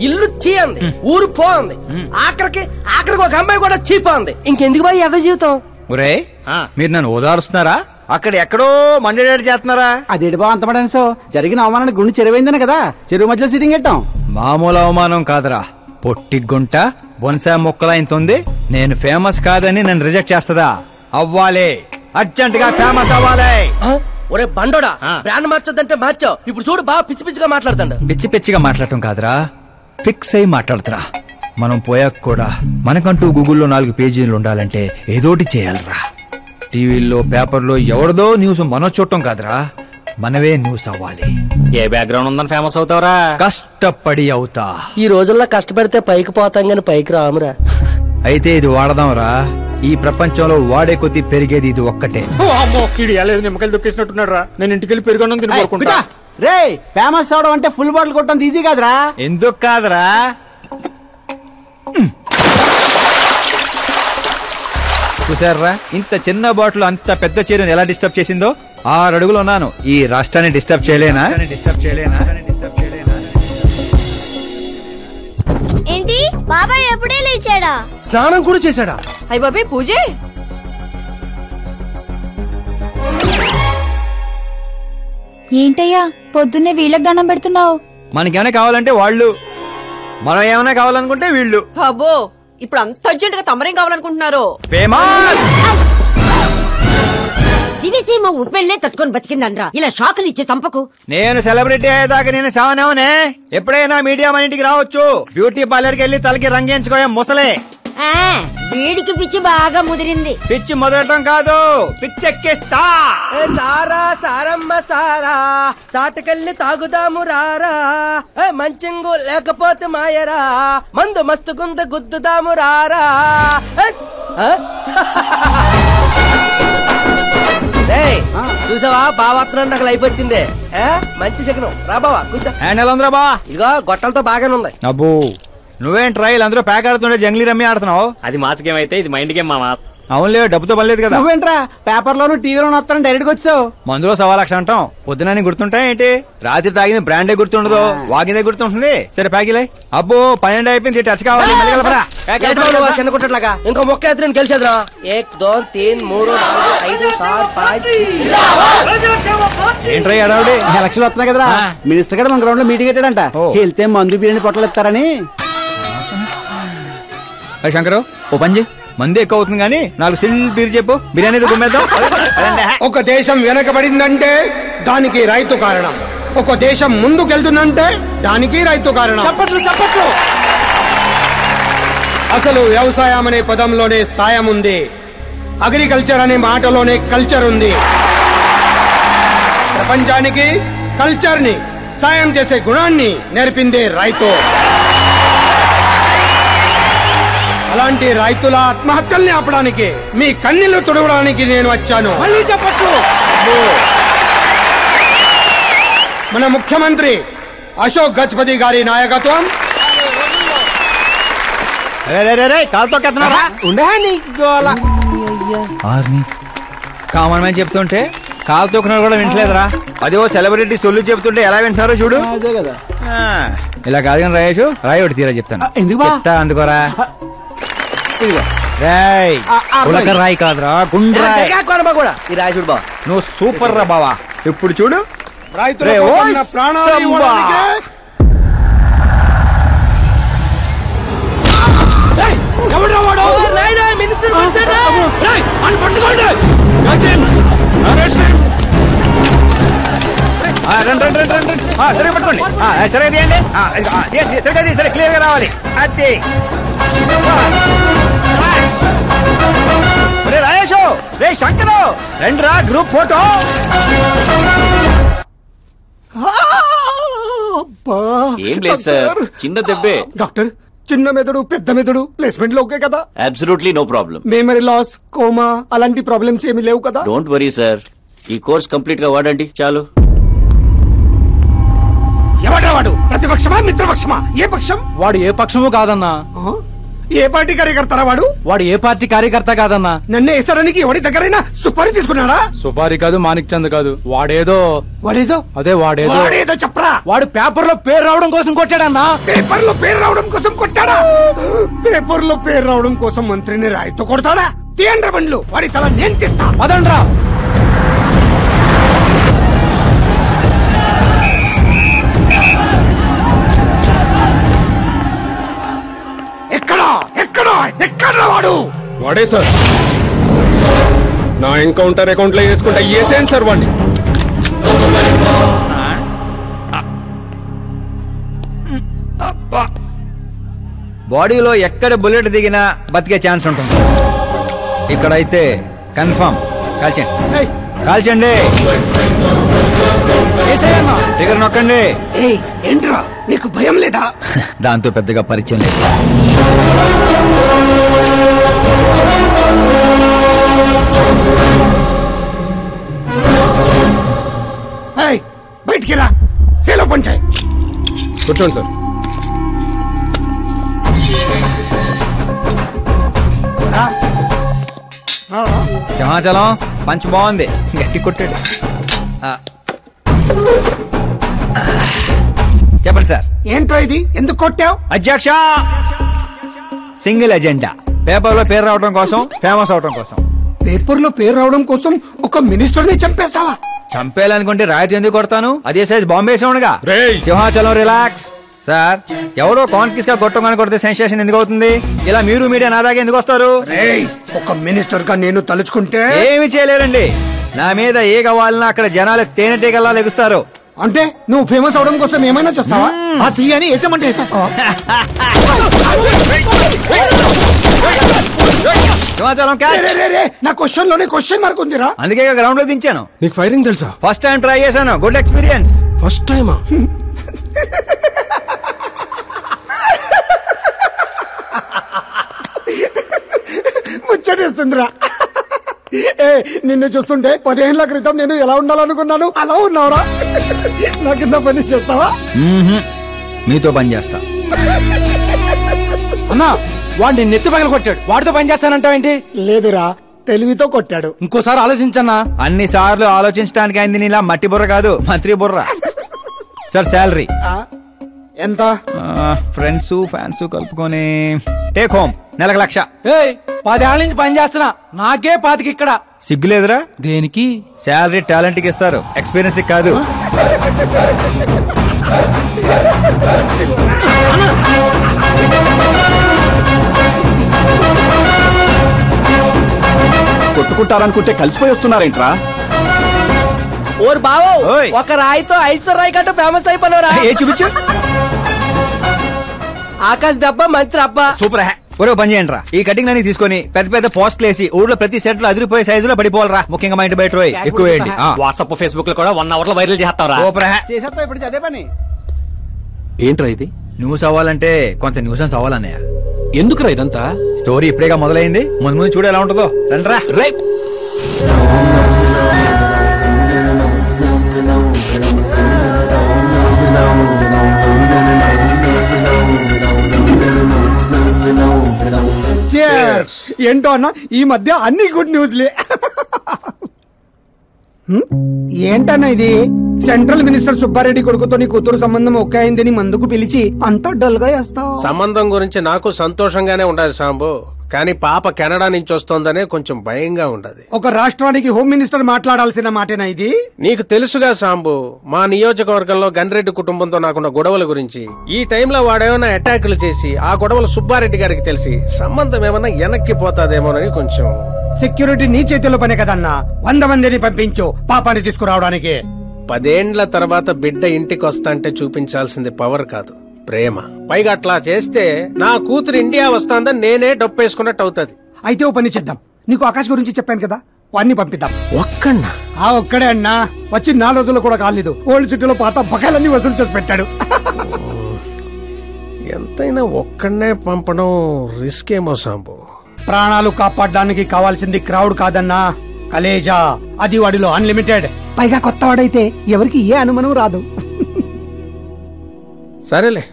ఇల్లు చీ అంది, ఊరు పో అంది, ఆఖరికి ఒక అమ్మాయి కూడా చీపో అంది. ఇంకెందుకు బాయ్ ఎద జీవితం? ఒరే మీరు నన్ను ఓదారుస్తున్నారా? అక్కడ ఎక్కడో మండేడాడు చేస్తున్నారా? అదేటి బా అంత పడాను. సో జరిగిన అవమానానికి గుండె చెరువైందనే కదా చెరువు మధ్యలో సిట్టింగ్ పెట్టాం. మామూలు అవమానం కాదురా, పొట్టి గుంట బొన్సా మొక్కలైంతుంది. నేను ఫేమస్ కాదని నన్ను రిజెక్ట్ చేస్తదా? అవ్వాలి, అర్జెంట్ గా ఫేమస్ అవ్వాలి. ఒరే బండోడా, బ్రాండ్ మార్చొద్దంటే మార్చావు. ఇప్పుడు చూడు బాగా పిచ్చి పిచ్చిగా మాట్లాడుతాడు. పిచ్చి పిచ్చిగా మాట్లాడటం కాదురా, ఫిక్స్ అయి మాట్లాడుతురా. మనం పోయాక కూడా మనకంటూ గూగుల్లో 4 పేజీలు ఉండాలంటే ఏదోటి చేయాలరా. టీవీల్లో పేపర్లో ఎవరిదో న్యూస్ మనం చూడటం కాదురా, మనవే న్యూస్ అవ్వాలి. ఏ బ్యాక్గ్రౌండ్ ఉందని ఫేమస్ అవుతావురా? కష్టపడి అవుతా. ఈ రోజుల్లో కష్టపడితే పైకి పోతాం గాని పైకి రామురా. అయితే ఇది వాడదాంరా. ఈ ప్రపంచంలో వాడే కొద్ది పెరిగేది ఇది ఒక్కటే. నిమ్మకాయలు దొక్కేసినట్టున్నాడు రా. నేను ఇంటికి వెళ్ళి పెరుగొన్నం తిని కోరుకుంటా. రే ఫేమస్ అవడం అంటే ఫుల్ బాటిల్ కొట్టడం ఈజీ కాదురా. ఎందుకు కాదురా? చూసారా ఇంత చిన్న బాటిల్ అంత పెద్ద చీరను ఎలా డిస్టర్బ్ చేసిందో? 6 అడుగులు ఉన్నాను. ఈ రాష్ట్రాన్ని డిస్టర్బ్ చేయలేనా? ఏంటి బాబాయ్ ఎప్పుడే లేచాడా? స్నానం కూడా చేశాడా? అయ్య బాబాయ్ పూజే. ఏంటయ్యా పొద్దున్నే వీళ్ళకి దండం పెడుతున్నావు? మనకేమైనా కావాలంటే వాళ్ళు, మనం ఏమైనా కావాలనుకుంటే వీళ్ళు. అబ్బో ఇప్పుడు అంత అర్జెంట్ గా తమరేం కావాలనుకుంటున్నారు? ఫేమస్ దివిసీమ ఉప్పెళ్లే తట్టుకొని బతికిందనరా. ఇలా షాకులు ఇచ్చే చంపకు. నేను సెలబ్రిటీ అయ్యేదాకా నేను సావనేవనే. ఎప్పుడైనా మీడియా మన ఇంటికి రావచ్చు. బ్యూటీ పార్లర్ కి వెళ్లి తలకి రంగేయించుకోయా ముసలే. వేడికి పిచ్చి బాగా ముదిరింది. పిచ్చి మొదలటం కాదు, పిచ్చెక్కిస్తా. సారా సారమ్మ సారా, చాటకెళ్ళి తాగుదాము రారా. మంచింగు లేకపోతే మాయరా, మందు మస్తు గుంద గుద్దుదాము రారా. చూసావా బావాత్రం నాకు లైఫ్ వచ్చింది. మంచి శకనం. రా బావా కూర్చో. హ్యాండిల్ ఉందిరా బా. ఇదిగో గొట్టలతో బాగానే ఉంది. అబ్బో నువ్వేం ట్రైల్ అందరూ ప్యాక్ ఆడుతుండే జంగ్లీ రమ్మి ఆడుతున్నావు. అది మాస్ గేమ్ అయితే ఇది మైండ్ గేమ్ మామా. అవునులే, డబ్బుతో పనిలేదు కదా. నువ్వేంట్రా పేపర్ లోను టీవీలోను వస్తాను డైరెక్ట్ గా వచ్చావు. మందులో 1,00,000 అంటాం. పొద్దున గుర్తుంటాయి ఏంటి? రాత్రి తాగింది బ్రాండే గుర్తుండదు, వాగిందే గుర్తుంటుంది. సరే ప్యాకిలే. అబ్బో 12 అయిపోయింది, టచ్ కావాలి. చిన్న కుట్టట్లాగా ఇంకో మొక్క ఎత్తుని గెలిచేద్రా. 1 2 3 4 5 6 5 ఏంట్రై అడావుడి? ఎలక్షన్ వస్తున్నాయి కదరా. మినిస్టర్ గారు మన గ్రౌండ్ లో మీటింగ్ పెట్టాడంట. వెళ్తే మందు బిర్యానీ పొట్టలు ఇస్తారని. శంకరు ఓ పంజి, మంది ఎక్కువ అవుతుంది కానీ 4 సిల్ బీర్ చెప్పు, బిర్యానీ గుమ్మేద్దాం. ఒక దేశం వెనకబడిందంటే దానికి రైతు కారణం. ఒక దేశం ముందుకెళ్తుందంటే దానికి రైతు కారణం. చప్పట్లు. అసలు వ్యవసాయం అనే పదంలోనే సాయం ఉంది. అగ్రికల్చర్ అనే మాటలోనే కల్చర్ ఉంది. ప్రపంచానికి కల్చర్ ని, సాయం చేసే గుణాన్ని నేర్పిందే రైతు. అలాంటి రైతుల ఆత్మహత్యల్ని ఆపడానికి, మీ కన్నీళ్లు తుడవడానికి నేను వచ్చాను. మళ్ళీ చెప్పట్లు. మన ముఖ్యమంత్రి అశోక్ గజపతి గారి నాయకత్వం. కామన్ మ్యాన్ చెప్తుంటే కాలు తొక్కున్నారు కూడా వింటలేదురా. అదే సెలబ్రిటీ సొల్లు చెప్తుంటే ఎలా వింటున్నారో చూడు. అదే కదా. ఇలా కాదు కానీ రాయేషు, రాయి ఒకటి తీరా చెప్తాను. ఎందుకు చెప్తా అందుకోరా. రాయ్ ఉలక రాయి కాదురా, గుండ్రాయ్. కూడా ఈ రాజుడు బావ నువ్వు సూపర్ రా బావా. ఇప్పుడు చూడు రైతుల కోసం నా ప్రాణాలు ఇవ్వడానికే. సరే పట్టుకోండి, సరే తీయండి. సరే క్లియర్ గా రావాలి. అది రాయేషు, రే శంకరు రండిరా గ్రూప్ ఫోటో. ఏం లేదు సార్, చిన్న దెబ్బే. డాక్టర్ చిన్న మెదడు పెద్ద మెదడు ప్లేస్మెంట్ లో ఓకే కదా? Absolutely no problem. Memory loss, coma అలాంటి ప్రాబ్లమ్స్ ఏమీ లేవు కదా? డోంట్ వరీ సార్, ఈ కోర్స్ కంప్లీట్ గా వాడండి చాలు. ఎవడా వాడు? ప్రతిపక్షమా మిత్రపక్షమా? ఏ పక్షం? వాడు ఏ పక్షము కాదన్నా. ఏ పార్టీ కార్యకర్తారా వాడు? వాడు ఏ పార్టీ కార్యకర్త కాదన్నా. నన్ను వేసడానికి ఎవడి దగ్గరైనా సుపారీ తీసుకున్నాడా? సుపారి కాదు, మాణిక్ చంద్ కాదు. వాడేదో వాడేదో చెప్పరా. వాడు పేపర్ లో పేరు రావడం కోసం కొట్టాడన్నా. పేపర్ లో పేరు రావడం కోసం కొట్టాడా? పేపర్ లో పేరు రావడం కోసం మంత్రిని రాయితో కొడతాడా? తీయండ్ర బండ్లు, వాడి తల నేను తీస్తా. అదండ్రా. ఎక్కడ వాడు? వాడే సార్. నా ఎన్కౌంటర్ అకౌంట్ లో వేసుకుంటా ఏసేయండి సార్ వాడిని. బాడీలో ఎక్కడ బుల్లెట్ దిగినా బతికే ఛాన్స్ ఉంటుంది. ఇక్కడైతే కన్ఫర్మ్. కాల్చండి. దగ్గర నొక్కండి. ఏంట్రా నీకు భయం లేదా? దాంతో పెద్దగా పరిచయం లేదు. బయటికి రా. సేలో పంచాయి. కూర్చోండి సార్. సింహాచలం పంచ్ బాగుంది, గట్టి కొట్టాడు. చెప్పండి సార్. ఏంట్రా ఇది? ఎందుకు కొట్టావు? అధ్యక్ష, సింగిల్ ఎజెండా. పేపర్ లో పేరు రావడం కోసం, ఫేమస్ అవడం కోసం. పేపర్ లో పేరు రావడం కోసం ఒక మినిస్టర్ ని చంపేస్తావా? చంపేయాలనుకుంటే రాయితీ ఎందుకు కొడతాను? అదే సైజ్ బాంబే సౌండ్గా. సింహాచలం రిలాక్స్. సార్, ఎవరో కాన్ఫిస్ గా కొట్టగానే కొడితే సెన్సేషన్ ఎందుకు అవుతుంది? ఇలా మీరు మీడియా నా దాకా ఎందుకు వస్తారు? ఒక మినిస్టర్ గా నేను తలుచుకుంటే ఏమి చేయలేరండి. నా మీద ఏ కావాలన్నా అక్కడ జనాలు తేనెటీగల్లా లెగుస్తారు. అంటే నువ్వు ఫేమస్ అవడం కోసం ఏమైనా చేస్తావా? ఆ సీఎని వేసేమంటే వేసేస్తావా? నా క్వశ్చన్ లోనే క్వశ్చన్ మార్క్ ఉందిరా. అందుకే గ్రౌండ్ లో దించాను. నీకు ఫైరింగ్ తెలుసా? ఫస్ట్ టైం ట్రై చేశాను. Good experience. ఫస్ట్ టైమా? ముచ్చటేస్తుందిరా. నిన్ను చూస్తుంటే 10 ఏళ్ల క్రితం నేను ఎలా ఉండాలనుకున్నాను అలా ఉన్నావురా. నా కింద పని చేస్తావా? మీతో పని చేస్తా. అన్నా, వాడిని నెత్తి పగల కొట్టాడు. వాడితో పని చేస్తానంటావేంటి? లేదురా, తెలివితో కొట్టాడు. ఇంకోసారి ఆలోచించన్నా. అన్ని సార్లు ఆలోచించడానికి అయింది నీలా మట్టి బుర్ర కాదు, మంత్రి బుర్ర. సార్, శాలరీ ఎంత? ఫ్రెండ్స్ ఫ్యాన్స్ కలుపుకొని టేక్ హోమ్ నెలకు 1,00,000. 10 ఏళ్ల నుంచి పని చేస్తున్నా, నాకే 25 ఇక్కడ. సిగ్గులేదురా? దేనికి? శాలరీ టాలెంట్ కి ఇస్తారు, ఎక్స్పీరియన్స్ కాదు. కొట్టుకుంటారనుకుంటే కలిసిపోయి వస్తున్నారేంట్రా? ఓరు బావో, ఓయ్. ఒక రాయితో ఐశ్వర్ రాయ్ కంటూ ఫేమస్ అయిపోయినరా? ఏ చూపించు. ఆకాశ్ దెబ్బ, మంత్రి అబ్బా. సూపర్ హ్యా. ఒరే పని చేయండి రా. ఈ కటింగ్ అన్ని తీసుకొని పెద్ద పెద్ద పోస్టులు వేసి ఊళ్ళో ప్రతి సెట్ లో అదిరిపోయే సైజులో పడిపోవాలరా. ముఖ్యంగా మా ఇంటి బయట ఎక్కువ వేయండి. వాట్సాప్ ఫేస్బుక్ లో కూడా 1 hour లో వైరల్ చేస్తారా? సూపర్ హ్యా. చేసేస్తా ఇప్పుడు అదే పని. ఏంట్రా ఇది? న్యూస్ అవ్వాలంటే కొంత న్యూసెన్స్ అవ్వాలన్నయ్య. ఎందుకురా ఇదంతా? స్టోరీ ఇప్పుడేగా మొదలైంది, ముందు ముందు చూడ ఎలా ఉంటుందో. రండ్రా. రైట్. ఏంటో అన్న, ఈ మధ్య అన్ని గుడ్ న్యూస్లే. ఏంటన్నా ఇది? సెంట్రల్ మినిస్టర్ సుబ్బారెడ్డి కొడుకుతో నీ కూతురు సంబంధం ఒకే అయిందని మందుకు పిలిచి అంత డల్ గా వేస్తావు. సంబంధం గురించి నాకు సంతోషంగానే ఉండదు సాంబు, కానీ పాప కెనడా నుంచి వస్తోందనే కొంచెం భయంగా ఉండదు. ఒక రాష్ట్రానికి హోమ్ మినిస్టర్ మాట్లాడాల్సిన మాటేనా ఇది? నీకు తెలుసుగా సాంబు, మా నియోజకవర్గంలో గన్రెడ్డి కుటుంబంతో నాకున్న గొడవల గురించి. ఈ టైంలో వాడేమన్నా అటాకులు చేసి ఆ గొడవలు సుబ్బారెడ్డి గారికి తెలిసి సంబంధం ఏమన్నా వెనక్కి పోతాదేమోనని కొంచెం. సెక్యూరిటీ నీ చేతిలో పనే కదన్నా. 100 మందిని పంపించు పాపాన్ని తీసుకురావడానికి. 10 ఏండ్ల తర్వాత బిడ్డ ఇంటికి వస్తాంటే చూపించాల్సింది పవర్ కాదు, ప్రేమ. పైగా అట్లా చేస్తే నా కూతురు ఇండియా వస్తాందని నేనే డప్పేసుకున్నట్టు అవుతుంది. అయితే ఓ పని చేద్దాం. నీకు ఆకాశ్ గురించి చెప్పాను కదా, వాడిని పంపిద్దాం. ఒక్కన్నా? ఆ ఒక్కడే అన్నా. వచ్చి 4 రోజులు కూడా కాలేదు, ఓల్డ్ సిటీలో పాత బకాయిలన్నీ వసూలు చేసి పెట్టాడు. ఎంతైనా ఒక్కడనే పంపడం రిస్క్ ఏమో సాంబు. ప్రాణాలు కాపాడడానికి కావాల్సింది క్రౌడ్ కాదన్నా, కలేజా. అది వాడిలో అన్లిమిటెడ్. పైగా కొత్త వాడైతే ఎవరికి ఏ అనుమానం రాదు. సరేలే,